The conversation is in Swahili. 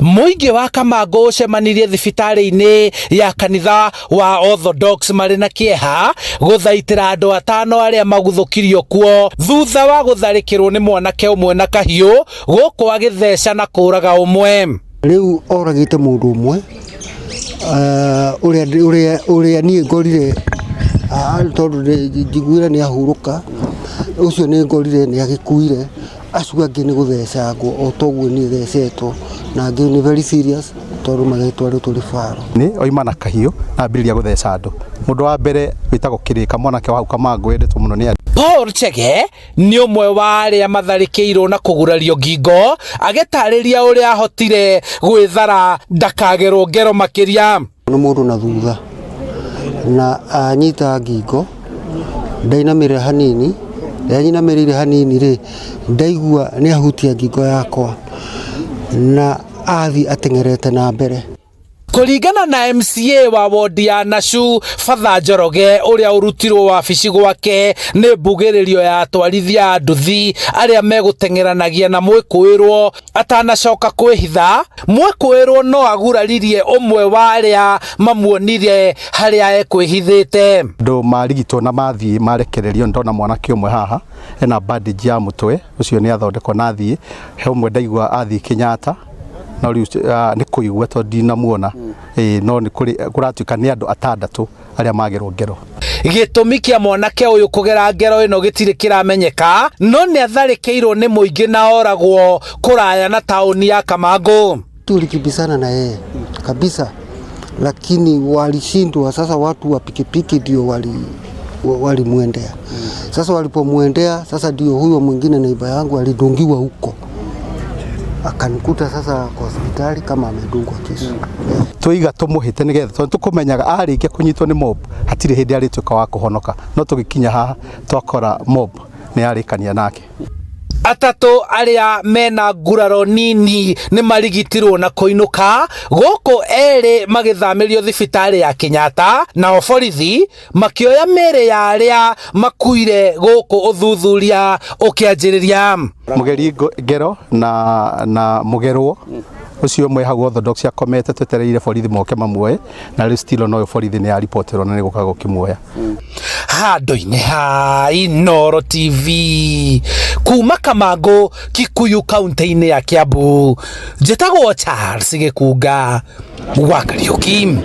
Muingi wa Kamango cemanirie thibitari-ini ya kanitha wa Orthodox mari na kieha guthaitira andu atano aria maguthukirio kuo thutha wa gutharikirwo ni mwanake umwe na kahiu guku agitheca na kuraga umwe. Riu oragite mundu umwe uria nie ngorire tondu njiguire ni ahuruka ucio ni ngorire ni agikuire acuga ngi ni guthecangwo o toguo ni thecetwo na ngi ni very serious tondu magitwarwo turi faro ni oima na kahiu ambiriria gutheca andu. Mundu wa mbere witagwo Kirika mwanake wa Kamango endetwo muno ni Paul Chege ni umwe wa aria matharikiirwo na kugurario ngingo agitariria uria ahotire gwithara ndakagerwo ngero makiria. Ni mundu na thutha na anyita ngingo ndainamirire hanini ndanyinamirire hanini ri ndaigua ni ahutia ngingo yakwa na athi atengerete na mbere. Kuringana na MCA wa wodi ya Nashu Father Njoroge uria urutirwo wabici gwake ni mbugiririo ya atwarithia a nduthi aria megutengeranagia na mwikuirwo atanacoka kwihitha. Mwikuirwo no aguraririe umwe wa aria mamuonire haria ekwihithite. Ndu marigitwo na mathii marekererio ndona mwanake umwe haha ena bandage ya mutwe ucio ni athondekwo na thii he umwe ndaigua athii Kenyatta no riu ni kuigwa to ndinamuona no ni kuratuika ni andu atandatu aria magirwo ngero. Gitumi kia mwanake uyu kugera ngero ino gitire kiramenyeka no ni atharikiirwo ni muingi na oragwo kuraya na tauni ya Kamango. Tulikibisana na yeye kabisa, lakini walishindwa. Sasa watu wa pikipiki ndio walimwendea. Sasa walipomwendea, sasa ndio huyo mwingine neiba yangu alidungiwa huko, akanikuta sasa kwa hospitali kama amedungwa kisu. Tuiga tumuhite nigetha tukumenyaga arikia kunyitwo ni mob hatire hindi arituka wa kuhonoka no tugikinya haha twakora mob ni arikania nake. Atatu aria mena nguraro nini ni marigitirwo na kuinuka guku eri magithamirio thibitari ya Kenyatta na borithi makioya mere ya aria makuire guku uthuthuria ukianjiriria. Mugeri ngero na mugerwo ucio mwe hagwo Orthodox akomete twetereire borithi moke mamuoye na riu stilo no borithi ni aripoterwo na ni gukaga kimuoya. Handu-ini ha Inooro TV kuma Kamango, Kikuyu kaunti-ini ya Kiambu, njitagwo Charles Gikunga wa Kariuki.